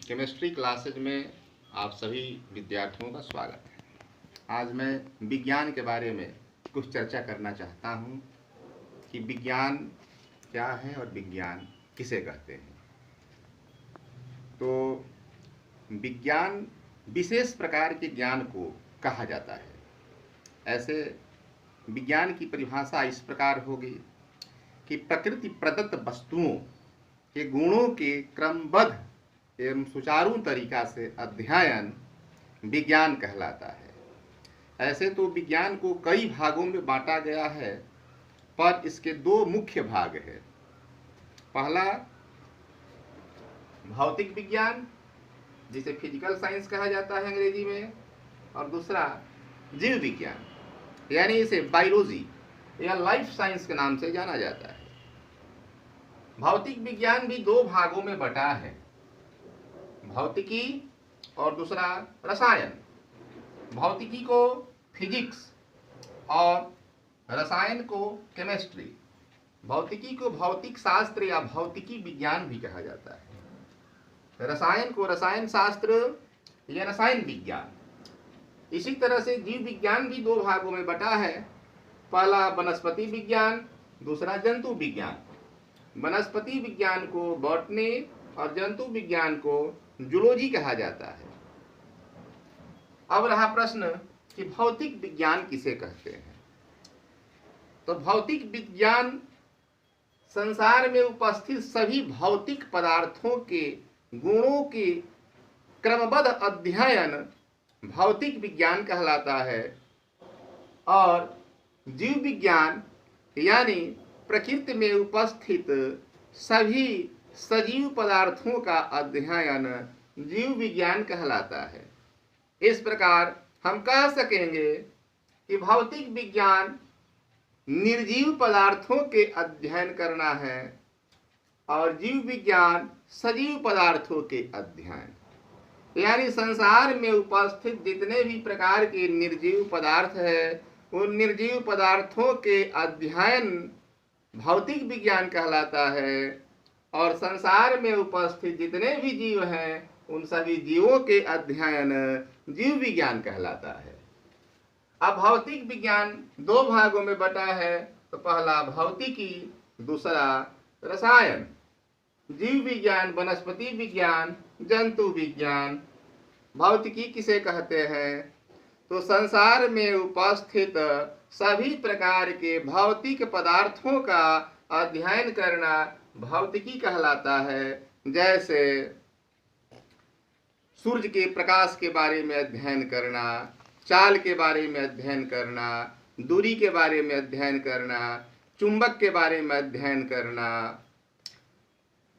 Chemistry classes में आप सभी विद्यार्थियों का स्वागत है। आज मैं विज्ञान के बारे में कुछ चर्चा करना चाहता हूँ कि विज्ञान क्या है और विज्ञान किसे कहते हैं। तो विज्ञान विशेष प्रकार के ज्ञान को कहा जाता है। ऐसे विज्ञान की परिभाषा इस प्रकार होगी कि प्रकृति प्रदत्त वस्तुओं के गुणों के क्रमबद्ध एवं सुचारू तरीका से अध्ययन विज्ञान कहलाता है। ऐसे तो विज्ञान को कई भागों में बांटा गया है, पर इसके दो मुख्य भाग हैं। पहला भौतिक विज्ञान, जिसे फिजिकल साइंस कहा जाता है अंग्रेजी में, और दूसरा जीव विज्ञान, यानी इसे बायोलॉजी या लाइफ साइंस के नाम से जाना जाता है। भौतिक विज्ञान भी दो भागों में बटा है, भौतिकी और दूसरा रसायन। भौतिकी को फिजिक्स और रसायन को केमिस्ट्री। भौतिकी को भौतिक शास्त्र या भौतिकी विज्ञान भी कहा जाता है, रसायन को रसायन शास्त्र या रसायन विज्ञान। इसी तरह से जीव विज्ञान भी दो भागों में बटा है, पहला वनस्पति विज्ञान, दूसरा जंतु विज्ञान। वनस्पति विज्ञान को बॉटनी और जंतु विज्ञान को जूलॉजी कहा जाता है। अब रहा प्रश्न कि भौतिक विज्ञान किसे कहते हैं। तो भौतिक विज्ञान संसार में उपस्थित सभी भौतिक पदार्थों के गुणों के क्रमबद्ध अध्ययन भौतिक विज्ञान कहलाता है, और जीव विज्ञान यानी प्रकृति में उपस्थित सभी सजीव पदार्थों का अध्ययन जीव विज्ञान कहलाता है। इस प्रकार हम कह सकेंगे कि भौतिक विज्ञान निर्जीव पदार्थों के अध्ययन करना है और जीव विज्ञान सजीव पदार्थों के अध्ययन, यानी संसार में उपस्थित जितने भी प्रकार के निर्जीव पदार्थ है, उन निर्जीव पदार्थों के अध्ययन भौतिक विज्ञान कहलाता है, और संसार में उपस्थित जितने भी जीव हैं उन सभी जीवों के अध्ययन जीव विज्ञान कहलाता है। अब भौतिक विज्ञान दो भागों में बटा है, तो पहला भौतिकी, दूसरा रसायन। जीव विज्ञान, वनस्पति विज्ञान, जंतु विज्ञान। भौतिकी किसे कहते हैं? तो संसार में उपस्थित सभी प्रकार के भौतिक पदार्थों का अध्ययन करना भौतिकी कहलाता है। जैसे सूर्य के प्रकाश के बारे में अध्ययन करना, चाल के बारे में अध्ययन करना, दूरी के बारे में अध्ययन करना, चुंबक के बारे में अध्ययन करना,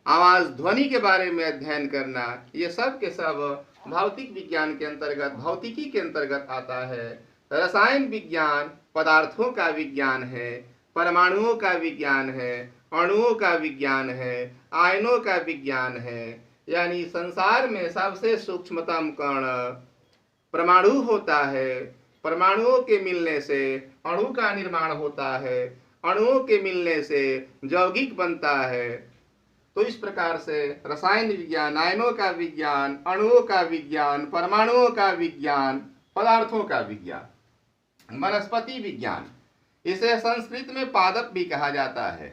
आवाज ध्वनि के बारे में अध्ययन करना, ये सब के सब भौतिक विज्ञान के अंतर्गत, भौतिकी के अंतर्गत आता है। रसायन विज्ञान पदार्थों का विज्ञान है, परमाणुओं का विज्ञान है, अणुओं का विज्ञान है, आयनों का विज्ञान है, यानी संसार में सबसे सूक्ष्मतम कण परमाणु होता है। परमाणुओं के मिलने से अणु का निर्माण होता है, अणुओं के मिलने से यौगिक बनता है। तो इस प्रकार से रसायन विज्ञान, आयनों का विज्ञान, अणुओं का विज्ञान, परमाणुओं का विज्ञान, पदार्थों का विज्ञान। वनस्पति विज्ञान, इसे संस्कृत में पादप भी कहा जाता है।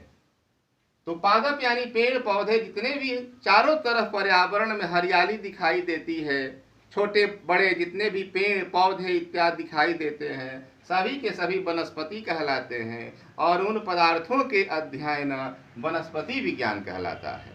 तो पादप यानी पेड़ पौधे, जितने भी चारों तरफ पर्यावरण में हरियाली दिखाई देती है, छोटे बड़े जितने भी पेड़ पौधे इत्यादि दिखाई देते हैं, सभी के सभी वनस्पति कहलाते हैं, और उन पदार्थों के अध्ययन वनस्पति विज्ञान कहलाता है।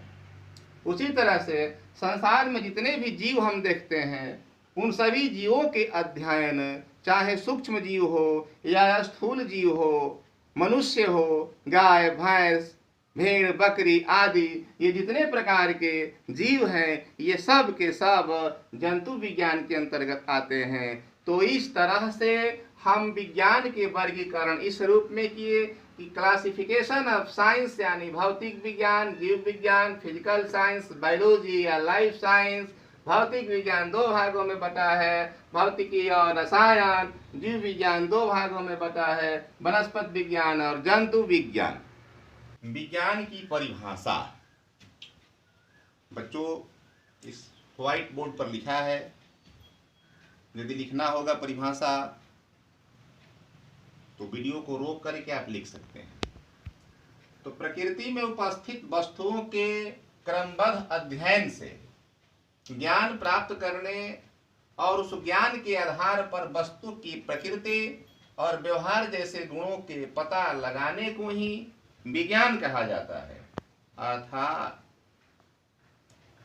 उसी तरह से संसार में जितने भी जीव हम देखते हैं, उन सभी जीवों के अध्ययन, चाहे सूक्ष्म जीव हो या स्थूल जीव हो, मनुष्य हो, गाय भैंस, भेड़ बकरी आदि, ये जितने प्रकार के जीव हैं, ये सब के सब जंतु विज्ञान के अंतर्गत आते हैं। तो इस तरह से हम विज्ञान के वर्गीकरण इस रूप में किए कि क्लासिफिकेशन ऑफ साइंस, यानी भौतिक विज्ञान, जीव विज्ञान, फिजिकल साइंस, बायोलॉजी या लाइफ साइंस। भौतिक विज्ञान दो भागों में बटा है, भौतिकी और रसायन। जीव विज्ञान दो भागों में बटा है, वनस्पति विज्ञान और जंतु विज्ञान। विज्ञान की परिभाषा बच्चों, इस व्हाइट बोर्ड पर लिखा है। यदि लिखना होगा परिभाषा तो वीडियो को रोक करके आप लिख सकते हैं। तो प्रकृति में उपस्थित वस्तुओं के क्रमबद्ध अध्ययन से ज्ञान प्राप्त करने और उस ज्ञान के आधार पर वस्तु की प्रकृति और व्यवहार जैसे गुणों के पता लगाने को ही विज्ञान कहा जाता है। अर्थात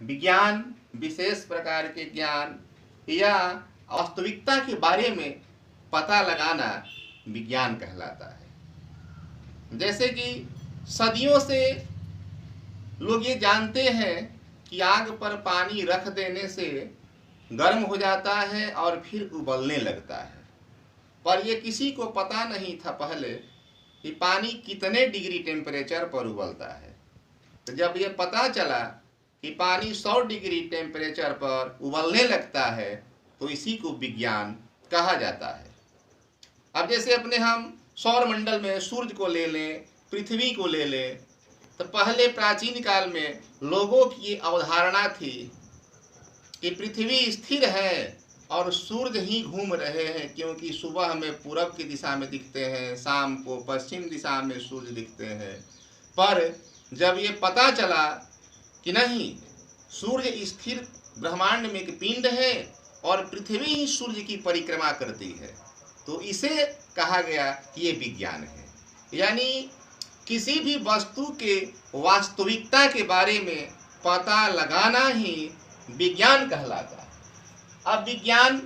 विज्ञान विशेष प्रकार के ज्ञान या वास्तविकता के बारे में पता लगाना विज्ञान कहलाता है। जैसे कि सदियों से लोग ये जानते हैं कि आग पर पानी रख देने से गर्म हो जाता है और फिर उबलने लगता है, पर ये किसी को पता नहीं था पहले कि पानी कितने डिग्री टेम्परेचर पर उबलता है। तो जब ये पता चला कि पानी 100 डिग्री टेम्परेचर पर उबलने लगता है तो इसी को विज्ञान कहा जाता है। अब जैसे अपने हम सौर मंडल में सूर्य को ले लें, पृथ्वी को ले लें, तो पहले प्राचीन काल में लोगों की अवधारणा थी कि पृथ्वी स्थिर है और सूर्य ही घूम रहे हैं, क्योंकि सुबह में पूरब की दिशा में दिखते हैं, शाम को पश्चिम दिशा में सूर्य दिखते हैं। पर जब ये पता चला कि नहीं, सूर्य स्थिर ब्रह्मांड में एक पिंड है और पृथ्वी ही सूर्य की परिक्रमा करती है, तो इसे कहा गया कि ये विज्ञान है। यानी किसी भी वस्तु के वास्तविकता के बारे में पता लगाना ही विज्ञान कहलाता है। अब विज्ञान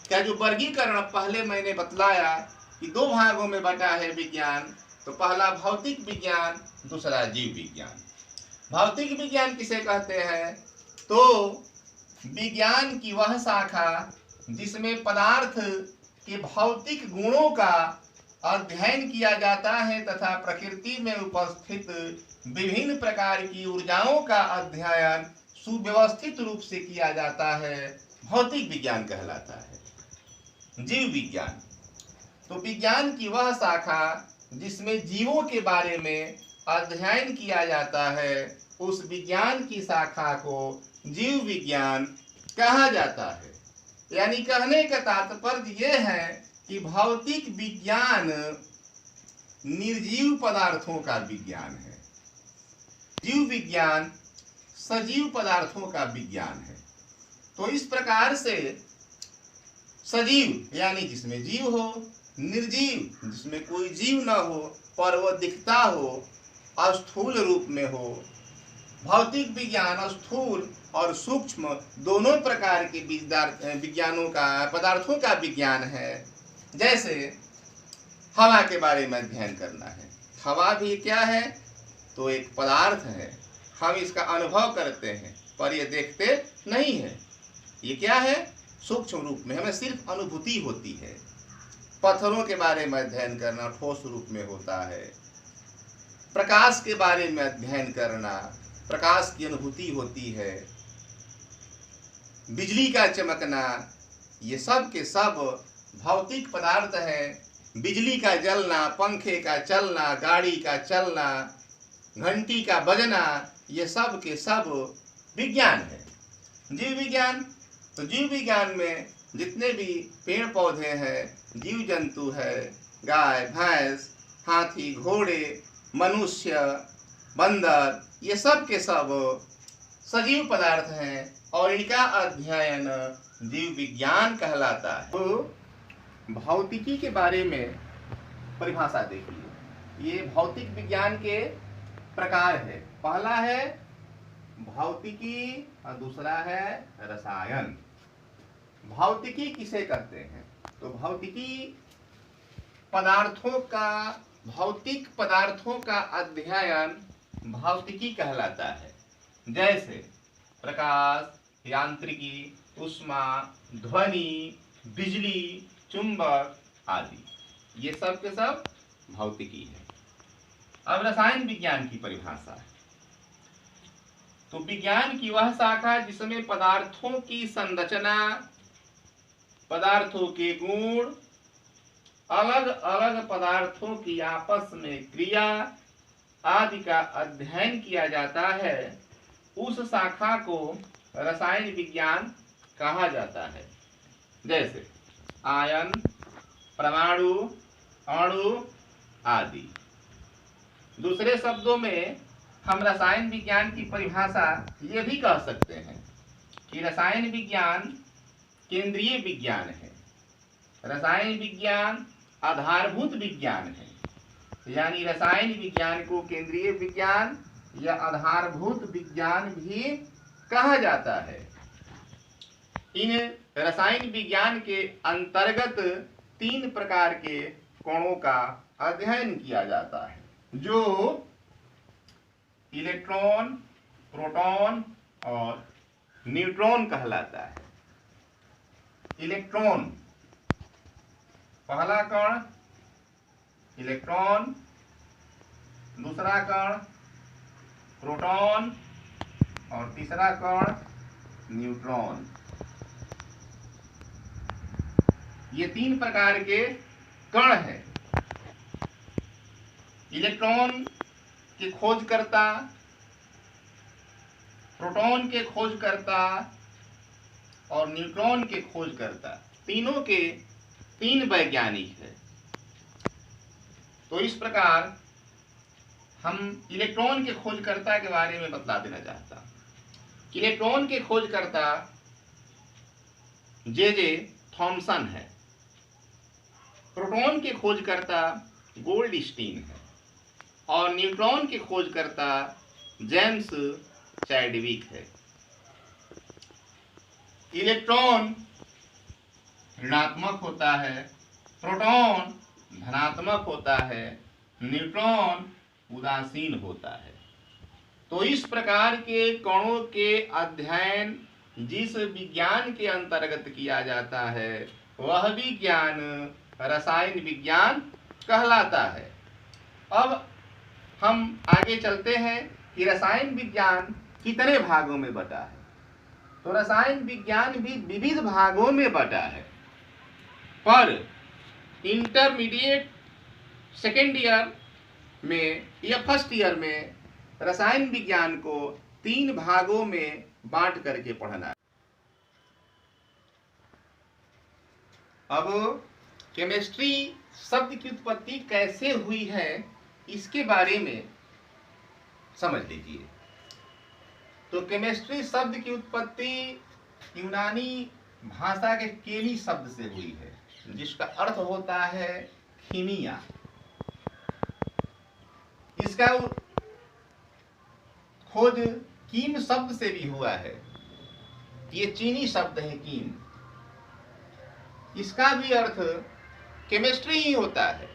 का जो वर्गीकरण पहले मैंने बतलाया कि 2 भागों में बटा है विज्ञान, तो पहला भौतिक विज्ञान, दूसरा जीव विज्ञान। भौतिक विज्ञान किसे कहते हैं? तो विज्ञान की वह शाखा जिसमें पदार्थ के भौतिक गुणों का अध्ययन किया जाता है तथा प्रकृति में उपस्थित विभिन्न प्रकार की ऊर्जाओं का अध्ययन सुव्यवस्थित रूप से किया जाता है, भौतिक विज्ञान कहलाता है। जीव विज्ञान, तो विज्ञान की वह शाखा जिसमें जीवों के बारे में अध्ययन किया जाता है, उस विज्ञान की शाखा को जीव विज्ञान कहा जाता है। यानी कहने का तात्पर्य यह है कि भौतिक विज्ञान निर्जीव पदार्थों का विज्ञान है, जीव विज्ञान सजीव पदार्थों का विज्ञान है। तो इस प्रकार से सजीव यानी जिसमें जीव हो, निर्जीव जिसमें कोई जीव न हो पर वह दिखता हो, स्थूल रूप में हो। भौतिक विज्ञान स्थूल और सूक्ष्म दोनों प्रकार के विज्ञानों का, पदार्थों का विज्ञान है। जैसे हवा के बारे में अध्ययन करना है। हवा भी क्या है? तो एक पदार्थ है, हम इसका अनुभव करते हैं पर ये देखते नहीं है। ये क्या है? सूक्ष्म रूप में हमें सिर्फ अनुभूति होती है। पत्थरों के बारे में अध्ययन करना ठोस रूप में होता है। प्रकाश के बारे में अध्ययन करना, प्रकाश की अनुभूति होती है। बिजली का चमकना, ये सब के सब भौतिक पदार्थ है। बिजली का जलना, पंखे का चलना, गाड़ी का चलना, घंटी का बजना, ये सब के सब विज्ञान है। जीव विज्ञान, तो जीव विज्ञान में जितने भी पेड़ पौधे हैं, जीव जंतु है, गाय भैंस, हाथी घोड़े, मनुष्य, बंदर, ये सब के सब सजीव पदार्थ हैं और इनका अध्ययन जीव विज्ञान कहलाता है। तो भौतिकी के बारे में परिभाषा देखिए। ये भौतिक विज्ञान के प्रकार है। पहला है भौतिकी और दूसरा है रसायन। भौतिकी किसे कहते हैं? तो भौतिकी पदार्थों का, भौतिक पदार्थों का अध्ययन भौतिकी कहलाता है। जैसे प्रकाश, यांत्रिकी, ऊष्मा, ध्वनि, बिजली, चुंबक आदि, ये सब के सब भौतिकी है। अब रसायन विज्ञान की परिभाषा है। तो विज्ञान की वह शाखा जिसमें पदार्थों की संरचना, पदार्थों के गुण, अलग अलग पदार्थों की आपस में क्रिया आदि का अध्ययन किया जाता है, उस शाखा को रसायन विज्ञान कहा जाता है, जैसे आयन, परमाणु, अणु आदि। दूसरे शब्दों में हम रसायन विज्ञान की परिभाषा ये भी कह सकते हैं कि रसायन विज्ञान केंद्रीय विज्ञान है, रसायन विज्ञान आधारभूत विज्ञान है। यानी रसायन विज्ञान को केंद्रीय विज्ञान या आधारभूत विज्ञान भी कहा जाता है। इन रसायन विज्ञान के अंतर्गत 3 प्रकार के कणों का अध्ययन किया जाता है, जो इलेक्ट्रॉन, प्रोटॉन और न्यूट्रॉन कहलाता है। इलेक्ट्रॉन, पहला कण इलेक्ट्रॉन, दूसरा कण प्रोटॉन और तीसरा कण न्यूट्रॉन। ये 3 प्रकार के कण हैं। इलेक्ट्रॉन के खोजकर्ता, प्रोटॉन के खोजकर्ता और न्यूट्रॉन के खोजकर्ता, तीनों के 3 वैज्ञानिक हैं। तो इस प्रकार हम इलेक्ट्रॉन के खोजकर्ता के बारे में बता देना चाहता हूं। इलेक्ट्रॉन के खोजकर्ता जे थॉमसन है। प्रोटॉन के खोजकर्ता गोल्डस्टीन है और न्यूट्रॉन के खोजकर्ता जेम्स चैडविक है। इलेक्ट्रॉन ऋणात्मक होता है, प्रोटॉन धनात्मक होता है, न्यूट्रॉन उदासीन होता है। तो इस प्रकार के कणों के अध्ययन जिस विज्ञान के अंतर्गत किया जाता है वह विज्ञान रसायन विज्ञान कहलाता है। अब हम आगे चलते हैं कि रसायन विज्ञान कितने भागों में बटा है। तो रसायन विज्ञान भी विविध भागों में बटा है, पर इंटरमीडिएट सेकेंड ईयर में या फर्स्ट ईयर में रसायन विज्ञान को 3 भागों में बांट करके पढ़ना है। अब केमिस्ट्री शब्द की उत्पत्ति कैसे हुई है इसके बारे में समझ लीजिए। तो केमिस्ट्री शब्द की उत्पत्ति यूनानी भाषा के केमी शब्द से हुई है, जिसका अर्थ होता है कीमिया। इसका खोज कीम शब्द से भी हुआ है। ये चीनी शब्द है कीम, इसका भी अर्थ केमिस्ट्री ही होता है।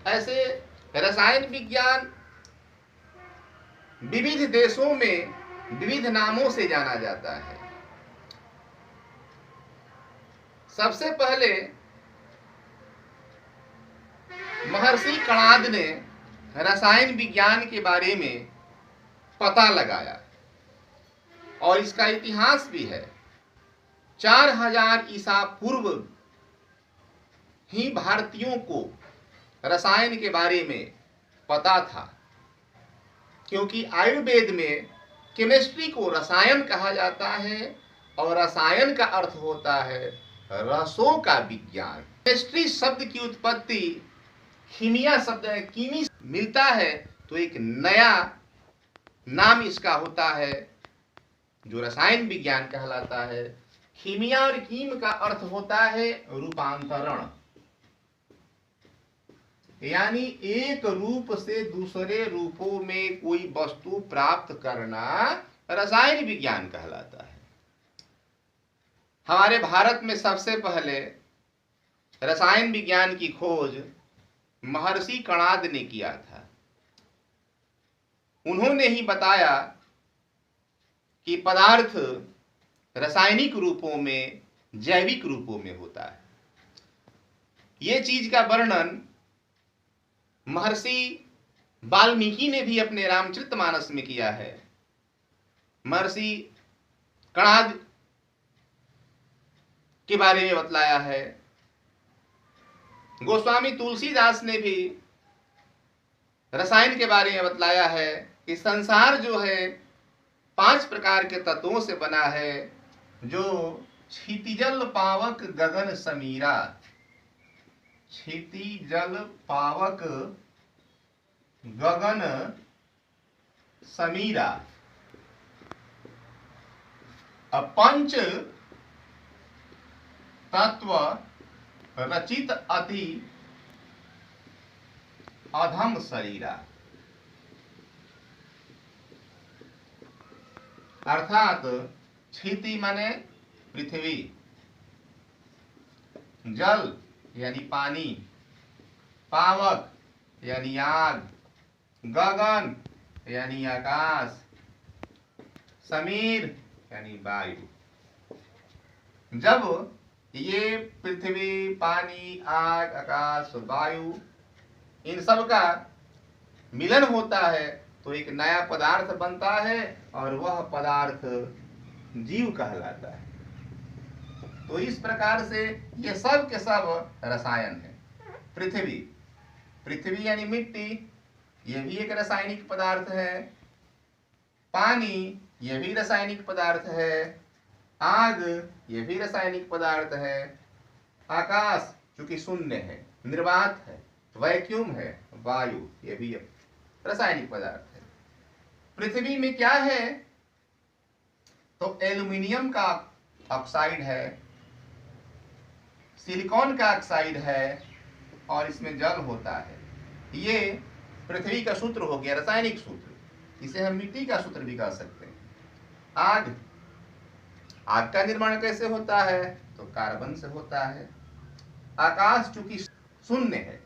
ऐसे रसायन विज्ञान विविध देशों में विविध नामों से जाना जाता है। सबसे पहले महर्षि कणाद ने रसायन विज्ञान के बारे में पता लगाया और इसका इतिहास भी है। 4000 ईसा पूर्व ही भारतीयों को रसायन के बारे में पता था, क्योंकि आयुर्वेद में केमिस्ट्री को रसायन कहा जाता है और रसायन का अर्थ होता है रसों का विज्ञान। केमिस्ट्री शब्द की उत्पत्ति कीमिया शब्द कीमी मिलता है तो एक नया नाम इसका होता है जो रसायन विज्ञान कहलाता है। कीमिया और कीम का अर्थ होता है रूपांतरण, यानी एक रूप से दूसरे रूपों में कोई वस्तु प्राप्त करना रसायन विज्ञान कहलाता है। हमारे भारत में सबसे पहले रसायन विज्ञान की खोज महर्षि कणाद ने किया था। उन्होंने ही बताया कि पदार्थ रासायनिक रूपों में, जैविक रूपों में होता है। ये चीज का वर्णन महर्षि वाल्मीकि ने भी अपने रामचरितमानस में किया है। महर्षि कणाद के बारे में बतलाया है। गोस्वामी तुलसीदास ने भी रसायन के बारे में बतलाया है कि संसार जो है 5 प्रकार के तत्वों से बना है, जो क्षितिजल पावक गगन समीरा, क्षितिजल पावक गगन समीरा, पंच तत्व रचित अति अधम शरीरा। अर्थात क्षिति माने पृथ्वी, जल यानी पानी, पावक यानी आग, गगन यानी आकाश, समीर यानी वायु। जब ये पृथ्वी, पानी, आग, आकाश, वायु इन सब का मिलन होता है तो एक नया पदार्थ बनता है, और वह पदार्थ जीव कहलाता है। तो इस प्रकार से ये सब के सब रसायन है। पृथ्वी, पृथ्वी यानी मिट्टी, यह भी एक रासायनिक पदार्थ है। पानी, यह भी रासायनिक पदार्थ है। आग, यह भी रासायनिक पदार्थ है। आकाश चूंकि शून्य है, निर्वात है, वैक्यूम है। वायु, यह भी रासायनिक पदार्थ है। पृथ्वी में क्या है? तो एल्युमिनियम का ऑक्साइड है, सिलिकॉन का ऑक्साइड है, और इसमें जल होता है। ये पृथ्वी का सूत्र हो गया, रासायनिक सूत्र। इसे हम मिट्टी का सूत्र भी कह सकते हैं। आग, आग का निर्माण कैसे होता है? तो कार्बन से होता है। आकाश चूंकि शून्य है।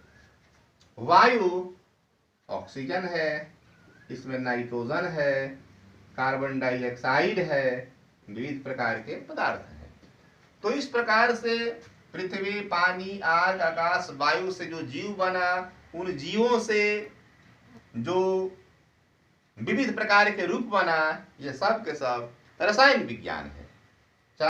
वायु ऑक्सीजन है, इसमें नाइट्रोजन है, कार्बन डाइऑक्साइड है, विविध प्रकार के पदार्थ हैं। तो इस प्रकार से पृथ्वी, पानी, आग, आकाश, वायु से जो जीव बना, उन जीवों से जो विविध प्रकार के रूप बना, ये सब के सब रसायन विज्ञान है।